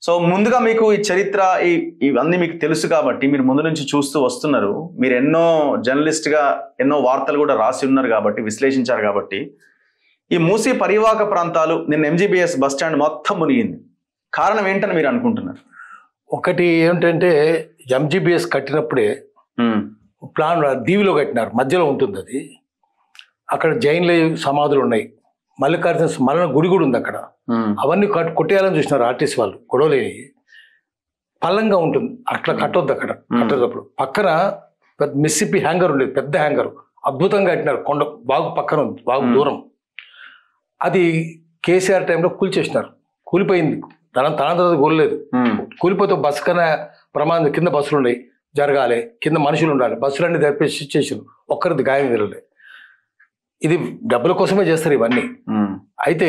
So ముందుగా మీకు ఈ చరిత్ర ఇవన్నీ మీకు తెలుసు కాబట్టి మీరు ముందు నుంచి చూస్తూ వస్తున్నారు. మీరు ఎన్నో జర్నలిస్ట్గా ఎన్నో వార్తలు కూడా రాసి ఉన్నారు కాబట్టి, విశ్లేషించారు కాబట్టి, ఈ మూసీ పరివాహక ప్రాంతాలు నిన్న ఎంజీబీఎస్ బస్ స్టాండ్ మొత్తం మునిగింది. కారణం ఏంటని మీరు అనుకుంటున్నారు? ఒకటి ఏమిటంటే ఎంజీబీఎస్ కట్టినప్పుడే ప్లాన్ దీవిలో కట్టినారు, మధ్యలో ఉంటుంది అది. అక్కడ జైన్ల సమాధులు ఉన్నాయి, మల్లికార్జున మరణ గుడి కూడా ఉంది అక్కడ. అవన్నీ కొట్టేయాలని చూసినారు ఆర్టీసీ వాళ్ళు, గొడవలేని. పల్లంగా ఉంటుంది, అట్లా కట్టొద్దు అక్కడ. కట్టేటప్పుడు పక్కన పెద్ద మిస్సిపి హ్యాంగర్ ఉండేది, పెద్ద హ్యాంగర్, అద్భుతంగా కట్టినారు. కొండ బాగు పక్కన ఉంది, బాగు దూరం. అది కేసీఆర్ టైంలో కూల్చేసినారు, కూలిపోయింది. తనంతరం కూలలేదు. కూలిపోతే బస్సు కన్నా ప్రమాదం, కింద బస్సులు ఉన్నాయి, జరగాలి, కింద మనుషులు ఉండాలి, బస్సులన్నీ తెరిపేసి చేసారు, ఒక్కరిది గాయం తిరగలే. ఇది డబ్బుల కోసమే చేస్తారు ఇవన్నీ. అయితే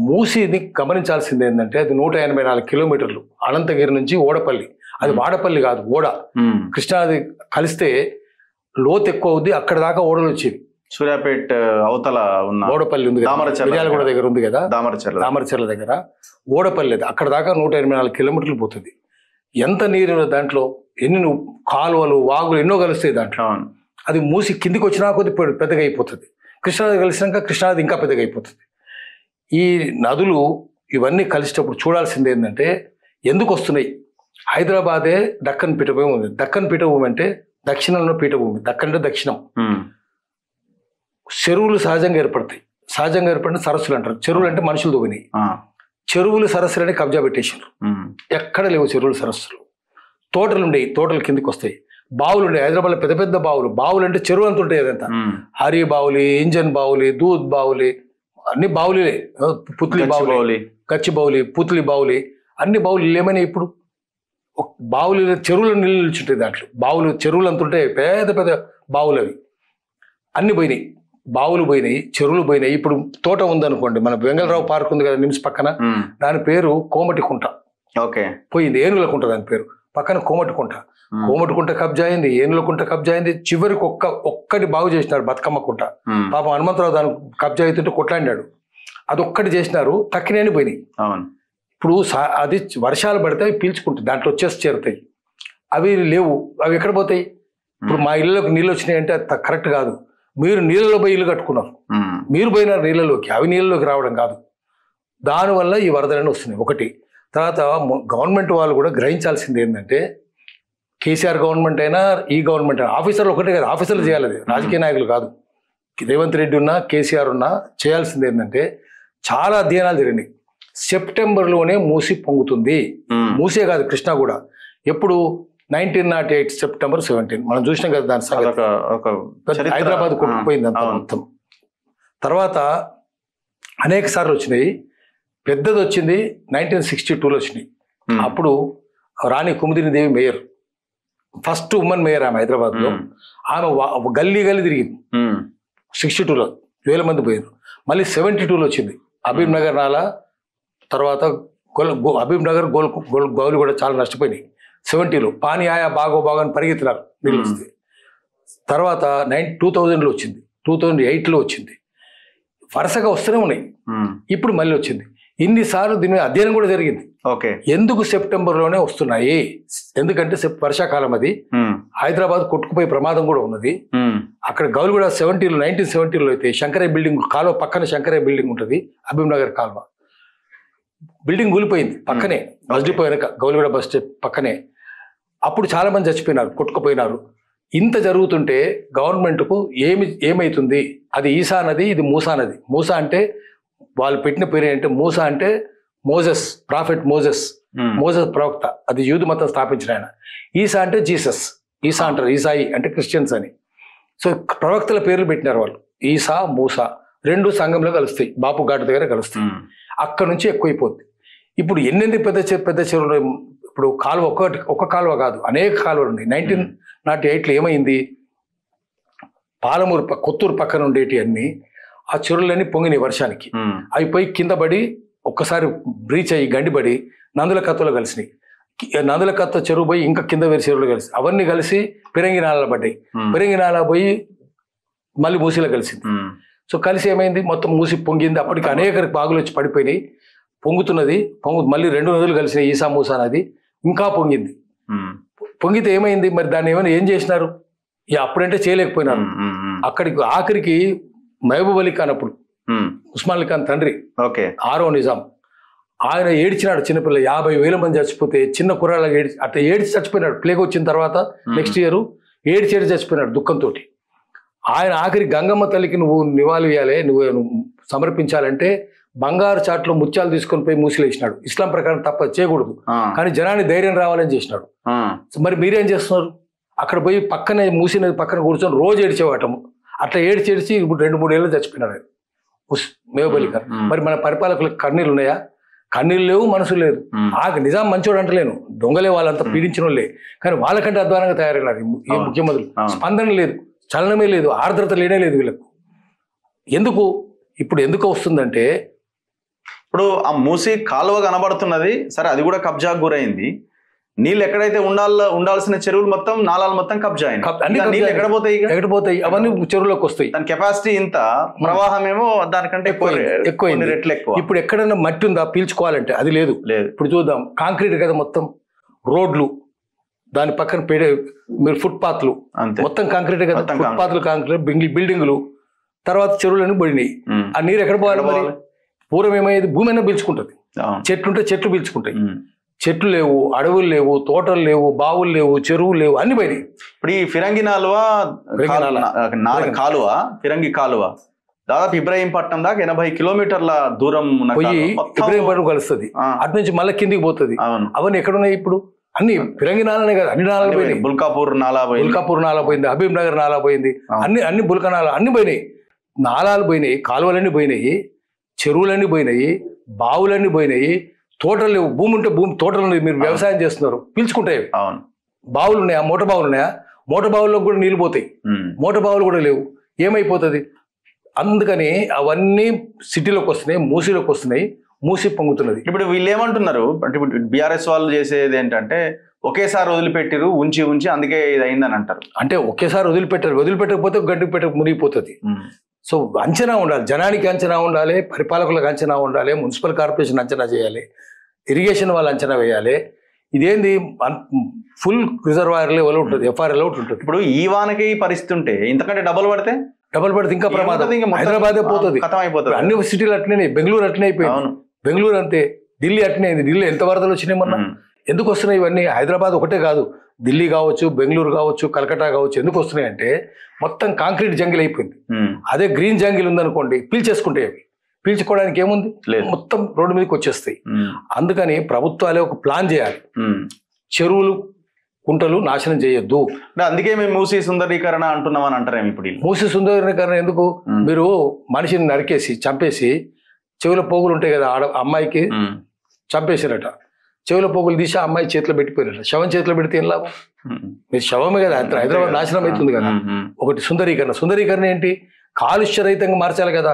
మూసీని గమనించాల్సింది ఏంటంటే అది 184 కిలోమీటర్లు అనంతగిరి నుంచి ఓడపల్లి. అది వాడపల్లి కాదు, ఓడ. కృష్ణానది కలిస్తే లోతు ఎక్కువ అవుద్ది, అక్కడ దాకా ఓడలు వచ్చేవి. సూర్యాపేట అవతల ఉన్న ఓడపల్లి ఉంది, మిర్యాలగూడ దగ్గర ఉంది కదా, దామరచర్ల దగ్గర ఓడపల్లి. అక్కడ దాకా 184 కిలోమీటర్లు పోతుంది. ఎంత నీరు దాంట్లో, ఎన్ని కాలువలు, వాగులు ఎన్నో కలుస్తాయి దాంట్లో. అది మూసి కిందికి వచ్చినా కొద్ది పెద్దగా అయిపోతుంది. కృష్ణానది కలిసినాక కృష్ణానది ఇంకా పెద్దగా అయిపోతుంది. ఈ నదులు ఇవన్నీ కలిసేటప్పుడు చూడాల్సింది ఏంటంటే ఎందుకు వస్తున్నాయి. హైదరాబాదే దక్కన్ పీఠభూమి ఉంది. దక్కన్ పీఠభూమి అంటే దక్షిణంలో పీఠభూమి. దక్కన్ అంటే దక్షిణం. చెరువులు సహజంగా ఏర్పడతాయి. సహజంగా ఏర్పడిన సరస్సులు అంటారు. చెరువులు అంటే మనుషులు తవ్వినాయి. చెరువులు సరస్సులని కబ్జా పెట్టేసారు. ఎక్కడ లేవు చెరువులు సరస్సులు. తోటలు ఉండేవి, తోటలు కిందికి వస్తాయి. బావులు ఉండే, హైదరాబాద్లో పెద్ద పెద్ద బావులు. బావులు అంటే చెరువు అంత ఉంటాయి. అదంతా హరి బావులి, ఇంజన్ బావులి, దూద్ బావులి, అన్ని బావులే. పుత్లి బావులి, కచ్చి బావులి, పుత్లి బావులి, అన్ని బావులు ఏమైనా ఇప్పుడు బావులు చెరువులు నీళ్ళు నిల్చుంటాయి. దాంట్లో బావులు చెరువులు అంత ఉంటాయి, పెద్ద పెద్ద బావులు. అవి అన్ని పోయినాయి. బావులు పోయినాయి, చెరువులు పోయినాయి. ఇప్పుడు తోట ఉందనుకోండి, మన వెంగళరావు పార్క్ ఉంది కదా నిమ్స్ పక్కన, దాని పేరు కోమటికుంట. పోయింది, ఏనుగులకుంట దాని పేరు. పక్కన కోమటికుంట. కోమటికుంట కబ్జా అయింది, ఏనుగులకుంట కబ్జా అయింది. చివరికి ఒక్కటి బాగు చేసినారు, బతుకమ్మ కుంట. పాపం హనుమంతరావు దాని కబ్జా అవుతుంటే కొట్లాడినాడు. అదొక్కటి చేసినారు, తక్కినే పోయినాయి. ఇప్పుడు అది వర్షాలు పడితే అవి పీల్చుకుంటాయి, దాంట్లో వచ్చేసి చేరుతాయి. అవి లేవు, అవి ఎక్కడ పోతాయి? ఇప్పుడు మా ఇళ్ళలోకి నీళ్ళు వచ్చినాయి అంటే అది కరెక్ట్ కాదు. మీరు నీళ్ళలో పోయి ఇల్లు కట్టుకున్నారు, మీరు పోయినారు నీళ్ళలోకి, అవి నీళ్ళలోకి రావడం కాదు. దానివల్ల ఈ వరదలన్నీ వస్తున్నాయి. ఒకటి. తర్వాత గవర్నమెంట్ వాళ్ళు కూడా గ్రహించాల్సింది ఏంటంటే, కేసీఆర్ గవర్నమెంట్ అయినా ఈ గవర్నమెంట్ అయినా ఆఫీసర్లు ఒకటే కదా, ఆఫీసర్లు చేయాలి, అది రాజకీయ నాయకులు కాదు. రేవంత్ రెడ్డి ఉన్నా కేసీఆర్ ఉన్నా చేయాల్సింది ఏంటంటే, చాలా అధ్యయనాలు జరిగినాయి. సెప్టెంబర్లోనే మూసి పొంగుతుంది. మూసే కాదు, కృష్ణా కూడా. ఎప్పుడు 1908 సెప్టెంబర్ 17 మనం చూసినాం కదా. దాని హైదరాబాద్ కొట్టుకుపోయింది అంత మొత్తం. తర్వాత అనేక సార్లు వచ్చినాయి. పెద్దది వచ్చింది 1962లో వచ్చినాయి. అప్పుడు రాణి కుముదినీదేవి మేయర్, ఫస్ట్ ఉమెన్ మేయర్ ఆమె హైదరాబాద్లో. ఆమె గల్లీ తిరిగింది. 62లో 1000 మంది పోయారు. మళ్ళీ 72లో వచ్చింది. హబీబ్ నగర్ నాలా, తర్వాత హబీబ్ నగర్ గౌలు కూడా చాలా నష్టపోయినాయి. 70లో పానీ ఆయా బాగో అని పరిగెత్తినారు నీళ్ళు వస్తే. తర్వాత 2000లో వచ్చింది, 2008లో వచ్చింది. వరుసగా వస్తూనే ఉన్నాయి. ఇప్పుడు మళ్ళీ వచ్చింది. ఇన్నిసార్లు దీని మీద అధ్యయనం కూడా జరిగింది. ఎందుకు సెప్టెంబర్లోనే వస్తున్నాయి? ఎందుకంటే వర్షాకాలం, అది హైదరాబాద్ కొట్టుకుపోయే ప్రమాదం కూడా ఉన్నది. అక్కడ గౌలు కూడా 1970లో అయితే శంకరయ్య బిల్డింగ్ కాలువ పక్కన శంకరయ్య బిల్డింగ్ ఉంటుంది, హబీబ్ నగర్ కాలువ బిల్డింగ్ కూలిపోయింది పక్కనే, బస్ డిపో వెనక గౌలిగూడ బస్ స్టాప్ పక్కనే. అప్పుడు చాలా మంది చచ్చిపోయినారు, కొట్టుకుపోయినారు. ఇంత జరుగుతుంటే గవర్నమెంట్కు ఏమైతుంది? అది ఈసా నది, ఇది మూసా నది. మూసా అంటే వాళ్ళు పెట్టిన పేరు ఏంటంటే, మూసా అంటే మోజెస్, ప్రాఫెట్ మోజెస్ ప్రవక్త, అది యూదు మతం స్థాపించిన ఆయన. ఈసా అంటే జీసస్, ఈసా అంటారు, ఈసాయి అంటే క్రిస్టియన్స్ అని. సో ప్రవక్తల పేర్లు పెట్టినారు వాళ్ళు. ఈసా, మూసా రెండు సంఘంలో కలుస్తాయి, బాపు ఘాట్ దగ్గర కలుస్తాయి. అక్కడ నుంచి ఎక్కువైపోద్ది. ఇప్పుడు ఎన్నెన్ని పెద్ద చెరువులు. ఇప్పుడు కాలువ ఒక కాలువ కాదు, అనేక కాలువలు ఉన్నాయి. 1908లో ఏమైంది, పాలమూరు కొత్తూరు పక్కన ఉండేటి అన్ని ఆ చెరువులన్నీ పొంగినాయి వర్షానికి. అవి పోయి కింద పడి ఒక్కసారి బ్రీచ్ అయ్యి గండిపడి నందుల కత్తలో కలిసినాయి. నందుల కత్త చెరువు పోయి ఇంకా కింద వేరే చెరువులు కలిసి అవన్నీ కలిసి పిరంగి నాలలో పడ్డాయి. పిరంగి నాల పోయి మళ్ళీ మూసీలో కలిసింది. సో కలిసి ఏమైంది, మొత్తం మూసి పొంగింది. అప్పటికి అనేక బాగులు వచ్చి పడిపోయినాయి. పొంగుతున్నది, మళ్ళీ 2 నదులు కలిసిన ఈసా మూసా నది ఇంకా పొంగింది. పొంగితే ఏమైంది మరి, దాన్ని ఏమైనా ఏం చేసినారు, అప్పుడంటే చేయలేకపోయినారు. అక్కడికి ఆఖరికి మహబూబ్ అలీ ఖాన్, అప్పుడు ఉస్మాన్ అలీ ఖాన్ తండ్రి 6వ నిజాం, ఆయన ఏడ్చినాడు. చిన్నపిల్ల 50,000 మంది చచ్చిపోతే చిన్న కుర్రాళ్ళగా అట్లా ఏడ్చి చచ్చిపోయినాడు. ప్లేగ్ వచ్చిన తర్వాత నెక్స్ట్ ఇయర్ ఏడ్చి చచ్చిపోయినాడు దుఃఖంతో. ఆయన ఆఖరి గంగమ్మ తల్లికి నువ్వు నివాళి ఇవ్వాలి, నువ్వు సమర్పించాలంటే బంగారు చాట్లో ముత్యాలు తీసుకొని పోయి మూసిలేసినాడు. ఇస్లాం ప్రకారం తప్ప చేయకూడదు, కానీ జనాన్ని ధైర్యం రావాలని చేసినాడు. మరి మీరేం చేస్తున్నారు, అక్కడ పోయి పక్కనే మూసినది పక్కన కూర్చొని రోజు ఏడ్చేవాటము. అట్లా ఏడ్చి ఇప్పుడు 2-3 ఏళ్ళు చచ్చిపోయినాడు ఆయన మహబూబ్ అలీ ఖాన్. మరి మన పరిపాలకులకు కన్నీళ్ళు ఉన్నాయా? కన్నీళ్ళు లేవు, మనసు లేదు. నిజాం మంచోడు అంటలేను, దొంగలే వాళ్ళంతా పీడించిన వాళ్ళే, కానీ వాళ్ళకంటే అధ్వానంగా తయారైనారు ఈ ముఖ్యమంత్రులు. స్పందన లేదు, చలనమే లేదు, ఆర్ద్రత లేనే లేదు వీళ్ళకు. ఇప్పుడు ఎందుకు వస్తుందంటే, ఇప్పుడు ఆ మూసి కాలువ కనబడుతున్నది సరే, అది కూడా కబ్జాకు గురైంది. నీళ్ళు ఎక్కడైతే ఉండాల్సిన చెరువులు మొత్తం, నాలాలు మొత్తం కబ్జా అయినాయి. ఎక్కడ పోతాయి? అవన్నీ చెరువులోకి వస్తాయి. దాని కెపాసిటీ ఇంత, ప్రవాహం ఏమో దానికంటే ఎక్కువ రెట్లు ఎక్కువ. ఇప్పుడు ఎక్కడైనా మట్టి ఉందా పీల్చుకోవాలంటే? అది లేదు. ఇప్పుడు చూద్దాం, కాంక్రీట్ కదా మొత్తం, రోడ్లు దాని పక్కన మీరు ఫుట్పాత్లు మొత్తం కాంక్రీట్ కదా, ఫుట్పాత్లు కాంక్రీట్, బిల్డింగ్లు, తర్వాత చెరువులన్నీ పోయినాయి. ఆ నీరు ఎక్కడ పోవాలి మరి? పూర్వం ఏమయ్యేది, భూమి అయినా పీల్చుకుంటుంది, చెట్లుంటే చెట్లు పీల్చుకుంటాయి. చెట్లు లేవు, అడవులు లేవు, తోటలు లేవు, బావులు లేవు, చెరువులు లేవు, అన్ని పోయినాయి. ఇప్పుడు ఈ ఫిరంగి కాలువ దాదాపు ఇబ్రహీంపట్నం దాకా 80 కిలోమీటర్ల దూరం పోయి ఇబ్రహీంపట్నం కలుస్తుంది. అటు నుంచి మళ్ళీ కిందికి పోతుంది. అవన్నీ ఎక్కడున్నాయి ఇప్పుడు? అన్ని ఫిరంగి నాలనే కదా, అన్ని నాలాలు పోయినాయి. బుల్కాపూర్ నాలా పోయింది, హబీబ్ నగర్ నాలా పోయింది, అన్ని బుల్కా నాలా అన్ని పోయినాయి. నాలాలు పోయినాయి, కాలువలన్నీ పోయినాయి, చెరువులన్నీ పోయినాయి, బావులన్నీ పోయినాయి, తోటలు లేవు. భూమి ఉంటే భూమి, తోటలు మీరు వ్యవసాయం చేస్తున్నారు, పీల్చుకుంటాయి. బావులు ఉన్నాయా? మోటార్ బావులు ఉన్నాయా? మోటార్ బావుల్లో కూడా నీళ్ళు పోతాయి. మోటార్ బావులు కూడా లేవు, ఏమైపోతుంది? అందుకని అవన్నీ సిటీలోకి వస్తున్నాయి, మూసీలోకి వస్తున్నాయి, మూసి పొంగుతున్నది. ఇప్పుడు వీళ్ళు ఏమంటున్నారు అంటే, ఇప్పుడు బీఆర్ఎస్ వాళ్ళు చేసేది ఏంటంటే ఒకేసారి వదిలిపెట్టిరు, ఉంచి అందుకే ఇది అయిందని అంటారు. అంటే ఒకేసారి వదిలిపెట్టకపోతే గడ్డి మునిగిపోతుంది. సో అంచనా ఉండాలి, జనానికి అంచనా ఉండాలి, పరిపాలకులకు అంచనా ఉండాలి, మున్సిపల్ కార్పొరేషన్ అంచనా చేయాలి, ఇరిగేషన్ వాళ్ళు అంచనా వేయాలి. ఇదేంది ఫుల్ రిజర్వాయర్ లెవెల్ ఉంటుంది, ఎఫ్ఆర్ఎల్ ఒకటి ఉంటుంది. ఇప్పుడు ఈ వానకి పరిస్థితి ఉంటే ఇంతకంటే డబల్ పడితే ఇంకా ప్రమాదం. హైదరాబాదే పోతుంది, అన్ని సిటీలు అట్లనే, బెంగళూరు అట్లనే అయిపోయింది. బెంగళూరు అంతే, ఢిల్లీ అట్లనే అయింది. ఢిల్లీ ఎంత వరదలు వచ్చినాయి మొన్న? ఎందుకు వస్తున్నాయి ఇవన్నీ? హైదరాబాద్ ఒకటే కాదు, ఢిల్లీ కావచ్చు, బెంగళూరు కావచ్చు, కలకట్టా కావచ్చు. ఎందుకు వస్తున్నాయి అంటే మొత్తం కాంక్రీట్ జంగిల్ అయిపోయింది. అదే గ్రీన్ జంగిల్ ఉందనుకోండి, పీల్చేసుకుంటాయి. అవి పీల్చుకోవడానికి ఏముంది, మొత్తం రోడ్డు మీదకి వచ్చేస్తాయి. అందుకని ప్రభుత్వాలే ఒక ప్లాన్ చేయాలి, చెరువులు కుంటలు నాశనం చేయొద్దు. అందుకే మేము మూసీ సుందరీకరణ అంటున్నామని అంటారేమో. ఇప్పుడు మూసీ సుందరీకరణ ఎందుకు? మీరు మనిషిని నరికేసి చంపేసి చెవుల పోగులు ఉంటాయి కదా, అమ్మాయికి చంపేసారట, చెవుల పోగులు తీసి ఆ అమ్మాయి చేతిలో పెట్టిపోయారట. శవం చేతిలో పెడితే ఏం లాభం? మీరు శవమే కదా, హైదరాబాద్ నాశనం అవుతుంది కదా. ఒకటి సుందరీకరణ ఏంటి? కాలుష్య రహితంగా మార్చాలి కదా.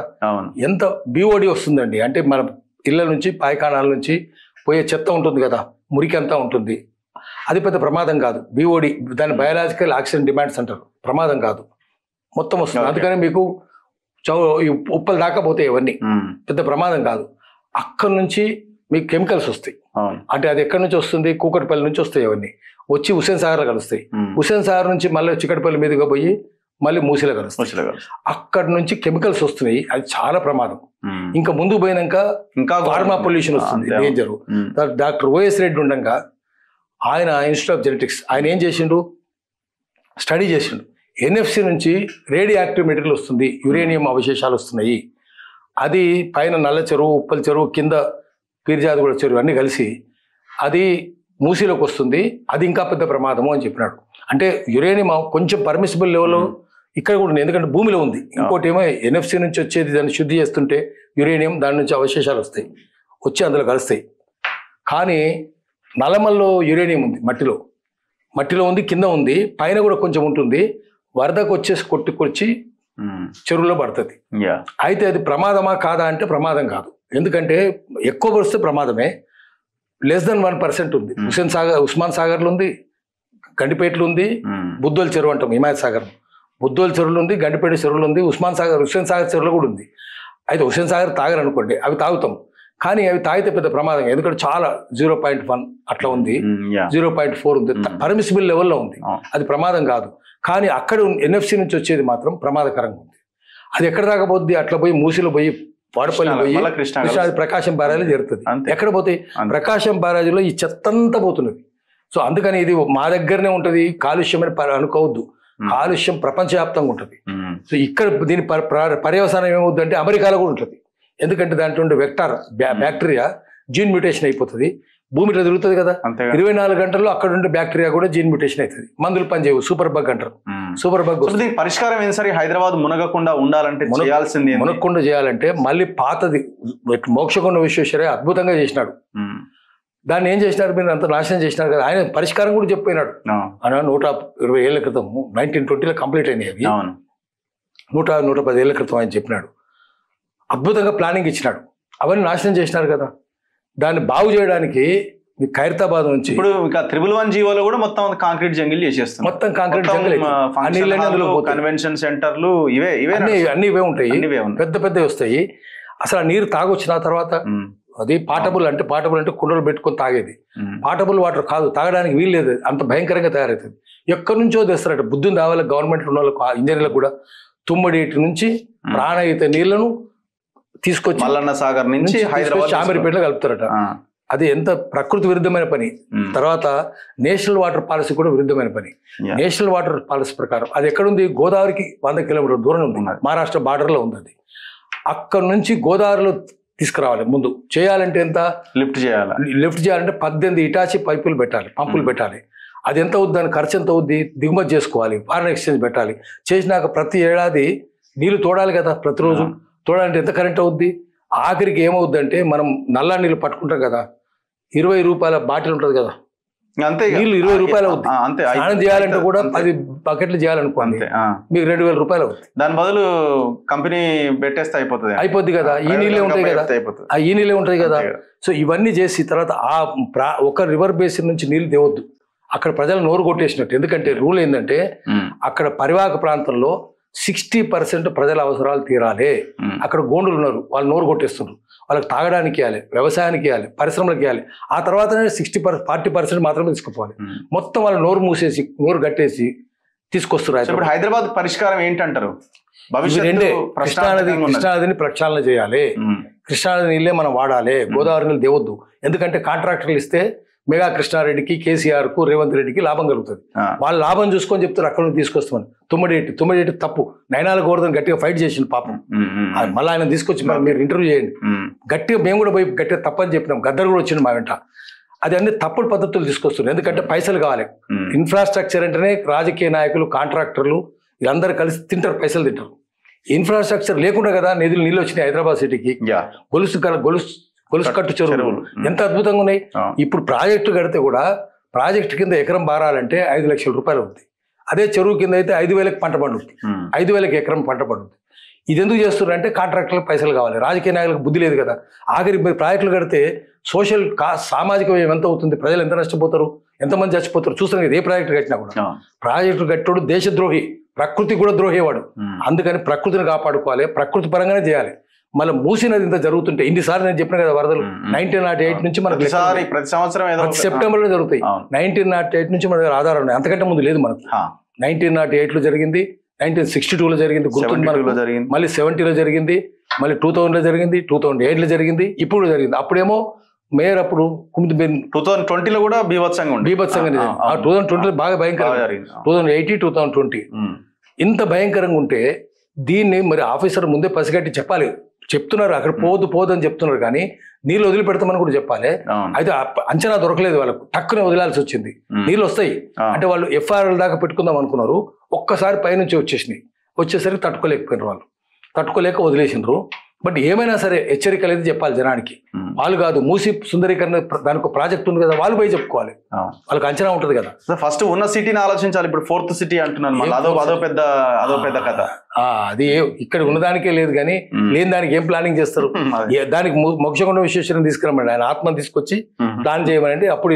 ఎంత BOD వస్తుందండి అంటే, మన ఇళ్ళ నుంచి పాయకాణాల నుంచి పోయే చెత్త ఉంటుంది కదా, మురికి అంతా ఉంటుంది. అది పెద్ద ప్రమాదం కాదు. BOD, దాన్ని బయాలజికల్ ఆక్సిజన్ డిమాండ్స్ అంటారు. ప్రమాదం కాదు, మొత్తం వస్తుంది. అందుకని మీకు ఉప్పలు దాకా పోతాయి, ఇవన్నీ పెద్ద ప్రమాదం కాదు. అక్కడి నుంచి మీకు కెమికల్స్ వస్తాయి. అంటే అది ఎక్కడి నుంచి వస్తుంది? కూకట్పల్లి నుంచి వస్తాయి. అవన్నీ వచ్చి హుస్సేన్ సాగర్ కలుస్తాయి. హుస్సేన్ సాగర్ నుంచి మళ్ళీ చికట్పల్లి మీదుగా పోయి మళ్ళీ మూసీలో కలుస్తాయి. అక్కడి నుంచి కెమికల్స్ వస్తున్నాయి, అది చాలా ప్రమాదం. ఇంకా ముందుకు పోయినాక ఇంకా ఫార్మా పొల్యూషన్ వస్తుంది, డేంజర్. డాక్టర్ OS రెడ్డి ఉండగా ఆయన ఇన్స్టిట్యూట్ ఆఫ్ జెనెటిక్స్ ఆయన ఏం చేసిండు, స్టడీ చేసిండు. NFC నుంచి రేడియో యాక్టివ్ మెటీరియల్ వస్తుంది, యురేనియం అవశేషాలు వస్తున్నాయి. అది పైన నల్ల చెరువు, ఉప్పల్ చెరువు, కింద పీర్జాదిగూడ చెరువు అన్నీ కలిసి అది మూసీలోకి వస్తుంది. అది ఇంకా పెద్ద ప్రమాదము అని చెప్పినాడు. అంటే యురేనియం కొంచెం పర్మిసిబుల్ లెవెల్లో ఇక్కడ కూడా ఉంది, ఎందుకంటే భూమిలో ఉంది. ఇంకోటి ఏమో NFC నుంచి వచ్చేది, దాన్ని శుద్ధి చేస్తుంటే యురేనియం, దాని నుంచి అవశేషాలు వస్తాయి, వచ్చి అందులో కలుస్తాయి. కానీ నల్లమల్లో యురేనియం ఉంది, మట్టిలో ఉంది, కింద ఉంది, పైన కూడా కొంచెం ఉంటుంది. వరదకు వచ్చేసి కొట్టుకొచ్చి చెరువులో పడుతుంది. అయితే అది ప్రమాదమా కాదా అంటే ప్రమాదం కాదు. ఎందుకంటే ఎక్కువ పడితే ప్రమాదమే. <1% ఉంది. ఉస్మాన్ సాగర్లో ఉంది, గండిపేటలో ఉంది, బుద్దోల్ చెరువు అంటాం, హిమాయత్ సాగర్, బుద్దోల్ చెరువులు ఉంది, గండిపేట చెరువులు ఉంది, హుస్సేన్ సాగర్ చెరువులో కూడా ఉంది. అయితే హుస్సేన్ సాగర్ తాగరనుకోండి, అవి తాగుతాం. కానీ అవి తాగితే పెద్ద ప్రమాదం, ఎందుకంటే చాలా 0.1 అట్లా ఉంది, 0.4 ఉంది, పర్మిసిబుల్ లెవెల్లో ఉంది, అది ప్రమాదం కాదు. కానీ అక్కడ NFC నుంచి వచ్చేది మాత్రం ప్రమాదకరంగా ఉంది. అది ఎక్కడ దాకా పోద్ది, అట్లా పోయి మూసిలో పోయి వాడపల్లి పోయి కృష్ణా ప్రకాశం బ్యారేజ్లో జరుగుతుంది. ఎక్కడ పోతాయి, ప్రకాశం బ్యారేజ్లో ఈ చెత్తంతా పోతున్నది. సో అందుకని ఇది మా దగ్గరనే ఉంటుంది, కాలుష్యం అని అనుకోవద్దు, కాలుష్యం ప్రపంచవ్యాప్తంగా ఉంటుంది. సో ఇక్కడ దీని పర్యవసానం ఏమవుద్ది అంటే అమెరికాలో కూడా ఉంటుంది. ఎందుకంటే దాంట్లో ఉండే వెక్టార్ బ్యాక్టీరియా జీన్ మ్యూటేషన్ అయిపోతుంది, భూమిలో తిరుగుతుంది కదా, 24 గంటల్లో అక్కడ ఉండే బ్యాక్టీరియా కూడా జీన్ మ్యూటేషన్ అవుతుంది, మందులు పనిచేయవు, సూపర్ బగ్ అంటారు. సూపర్ బగ్ పరిష్కారం ఏం సరే, హైదరాబాద్ మునగకుండా ఉండాలంటే మునగకుండా చేయాలంటే మళ్ళీ పాతది మోక్షగుండ విశ్వేశ్వరయ్య అద్భుతంగా చేసినాడు. దాన్ని ఏం చేసినారు, మీరు అంత నాశనం చేసినారు కదా, ఆయన పరిష్కారం కూడా చెప్పినాడు. ఆయన 120 ఏళ్ల క్రితం 1920లో కంప్లీట్ అయినాయి అవి, 110 ఏళ్ల క్రితం ఆయన చెప్పినాడు. అద్భుతంగా ప్లానింగ్ ఇచ్చినాడు, అవన్నీ నాశనం చేసినారు కదా. దాన్ని బాగు చేయడానికి ఖైరతాబాద్ నుంచి ఇప్పుడు ఇంకా 111 జీవోలో కూడా మొత్తం కాంక్రీట్ జంగిల్ చేసేస్తాం, మొత్తం కాంక్రీట్ జంగిల్, కన్వెన్షన్ సెంటర్లు ఇవే అన్ని ఇవే ఉంటాయి, పెద్ద పెద్దవి వస్తాయి. అసలు ఆ నీరు తాగొచ్చిన తర్వాత అది పాటబుల్ అంటే కుండలు పెట్టుకొని తాగేది, పాటబుల్ వాటర్ కాదు, తాగడానికి వీలు లేదు, అంత భయంకరంగా తయారవుతుంది. ఎక్కడి నుంచో తెస్తారట, బుద్ధిని రావాలి గవర్నమెంట్లో ఉన్న వాళ్ళకు, ఇంజనీర్లకు కూడా. తుమ్మడేటి నుంచి ప్రాణహిత నీళ్లను తీసుకొచ్చి మల్లన్న సాగర్ నుంచి హైదరాబాద్ చామరిపేటలో కలుపుతారట. అది ఎంత ప్రకృతి విరుద్ధమైన పని. తర్వాత నేషనల్ వాటర్ పాలసీ కూడా విరుద్ధమైన పని. నేషనల్ వాటర్ పాలసీ ప్రకారం అది ఎక్కడుంది, గోదావరికి 100 కిలోమీటర్ల దూరం ఉంది, మహారాష్ట్ర బార్డర్లో ఉంది. అది అక్కడ నుంచి గోదావరిలో తీసుకురావాలి. ముందు చేయాలంటే ఎంత, లిఫ్ట్ చేయాలంటే 18 ఇటాచి పైపులు పెట్టాలి, పంపులు పెట్టాలి. అది ఎంత అవుద్ది, దాని ఖర్చు ఎంత అవుద్ది, దిగుమతి చేసుకోవాలి, ఫారెన్ ఎక్స్చేంజ్ పెట్టాలి. చేసినాక ప్రతి ఏడాది నీళ్లు తోడాలి కదా, ప్రతిరోజు తోడాలంటే ఎంత కరెంట్ అవుద్ది. ఆఖరికి ఏమవుద్ది అంటే, మనం నల్ల నీళ్ళు పట్టుకుంటాం కదా, 20 రూపాయల బాటిల్ ఉంటుంది కదా, నీళ్ళు 20 రూపాయలు అవుతుంది. స్నానం చేయాలంటే కూడా 10 బకెట్లు చేయాలనుకోండి, మీకు 2000 రూపాయలు అవుతుంది. దాని బదులు కంపెనీ పెట్టేస్తే అయిపోద్ది కదా, ఈ నీళ్ళే ఉంటాయి కదా, ఈ నీళ్ళే ఉంటాయి కదా. సో ఇవన్నీ చేసి తర్వాత ఒక రివర్ బేసిన్ నుంచి నీళ్ళు తేవద్దు, అక్కడ ప్రజలు నోరు కొట్టేసినట్టు. ఎందుకంటే రూల్ ఏంటంటే, అక్కడ పరివాహక ప్రాంతంలో 60% ప్రజల అవసరాలు తీరాలి. అక్కడ గోండులు ఉన్నారు, వాళ్ళు నోరు కొట్టేస్తున్నారు, వాళ్ళకి తాగడానికి ఇవ్వాలి, వ్యవసాయానికి ఇవ్వాలి, పరిశ్రమలకు ఇవ్వాలి. ఆ తర్వాతనే 40% మాత్రమే తీసుకుపోవాలి. మొత్తం వాళ్ళు నోరు మూసేసి నోరు కట్టేసి తీసుకొస్తున్నారు. ఇప్పుడు హైదరాబాద్ పరిష్కారం ఏంటంటారు? కృష్ణానదిని ప్రక్షాళన చేయాలి, కృష్ణానది నీళ్ళే మనం వాడాలి, గోదావరి నీళ్ళు దేవద్దు. ఎందుకంటే కాంట్రాక్టర్లు ఇస్తే మెగా కృష్ణారెడ్డికి, కేసీఆర్ కు, రేవంత్ రెడ్డికి లాభం కలుగుతుంది. వాళ్ళు లాభం చూసుకొని చెప్తారు అక్కడ నుంచి తీసుకొస్తామని. తుమ్మడేటి తప్పు, నయనాల గోవర్ధన్ గట్టిగా ఫైట్ చేసింది పాపం. మళ్ళీ ఆయన తీసుకొచ్చి మీరు ఇంటర్వ్యూ చేయండి, గట్టిగా మేము కూడా పోయి గట్టిగా తప్పని చెప్పినాం. గద్దరు కూడా వచ్చింది మా వెంట. అది అన్ని తప్పుడు పద్ధతులు తీసుకొస్తున్నారు, ఎందుకంటే పైసలు కావాలి. ఇన్ఫ్రాస్ట్రక్చర్ అంటేనే రాజకీయ నాయకులు, కాంట్రాక్టర్లు వీళ్ళందరూ కలిసి తింటారు, పైసలు తింటారు. ఇన్ఫ్రాస్ట్రక్చర్ లేకుండా కదా నీళ్ళు వచ్చినాయి హైదరాబాద్ సిటీకి. గొలుసు కట్టు చెరువులు ఎంత అద్భుతంగా ఉన్నాయి. ఇప్పుడు ప్రాజెక్టు కడితే కూడా ప్రాజెక్టు కింద ఎకరం బారాలంటే 5 లక్షల రూపాయలు అవుతుంది. అదే చెరువు కింద అయితే 5,000కి పంట పండుతుంది, 5,000కి ఎకరం పంట పండుతుంది. ఇది ఎందుకు చేస్తున్నారంటే కాంట్రాక్టర్లకు పైసలు కావాలి, రాజకీయ నాయకులకు బుద్ధి లేదు కదా. ఆఖరి ప్రాజెక్టులు కడితే సామాజిక వ్యయం ఎంత అవుతుంది, ప్రజలు ఎంత నష్టపోతారు, ఎంతమంది చచ్చిపోతారు చూస్తాం కదా. ఏ ప్రాజెక్టు కట్టినా కూడా ప్రాజెక్టు కట్టోడు దేశద్రోహి, ప్రకృతి కూడా ద్రోహేవాడు. అందుకని ప్రకృతిని కాపాడుకోవాలి, ప్రకృతి పరంగానే చేయాలి. మళ్ళీ మూసీ నది ఇంత జరుగుతుంటే, ఇన్నిసార్లు నేను చెప్పిన కదా వరదలు 1908 నుంచి మనకు ప్రతి సంవత్సరం సెప్టెంబర్లో జరుగుతాయి. 1908 నుంచి మన దగ్గర ఆధారం ఉన్నాయి, అంతకంటే ముందు లేదు మనకు. 1908లో జరిగింది, 1962లో జరిగింది, గుర్తుంది. మళ్ళీ 70లో జరిగింది, మళ్ళీ 2000లో జరిగింది, 2008లో జరిగింది, ఇప్పుడు జరిగింది. అప్పుడేమో మేయర్ అప్పుడు 2020లో కూడా బీభత్సంగా 2020లో బాగా భయంకరంగా 2018, 2020 ఇంత భయంకరంగా ఉంటే దీన్ని మరి ఆఫీసర్ ముందే పసిగట్టి చెప్పాలి. చెప్తున్నారు అక్కడ పోదు అని చెప్తున్నారు, కానీ నీళ్ళు వదిలిపెడతామని కూడా చెప్పాలి. అయితే అంచనా దొరకలేదు వాళ్ళకు, టక్కునే వదిలాల్సి వచ్చింది. నీళ్ళు వస్తాయి అంటే వాళ్ళు FIR దాకా పెట్టుకుందాం అనుకున్నారు, ఒక్కసారి పైనుంచి వచ్చేసరికి తట్టుకోలేక వదిలేసినారు. బట్ ఏమైనా సరే హెచ్చరికలు అయితే చెప్పాలి జనానికి. వాళ్ళు కాదు, మూసి సుందరీకరణ దానికి ఒక ప్రాజెక్ట్ ఉంది కదా, వాళ్ళు పోయి చెప్పుకోవాలి, వాళ్ళకి అంచనా ఉంటది కదా. ఫస్ట్ ఉన్న సిటీని ఆలోచించాలి. ఇప్పుడు 4th సిటీ అంటున్నాను, అదో పెద్ద కథ. అది ఇక్కడ ఉన్నదానికే లేదు, కానీ లేని దానికి ఏం ప్లానింగ్ చేస్తారు. దానికి మోక్షగుండ విశ్వేశ్వరం తీసుకురమ్మండి, ఆయన ఆత్మను తీసుకొచ్చి ప్లాన్ చేయమని, అప్పుడు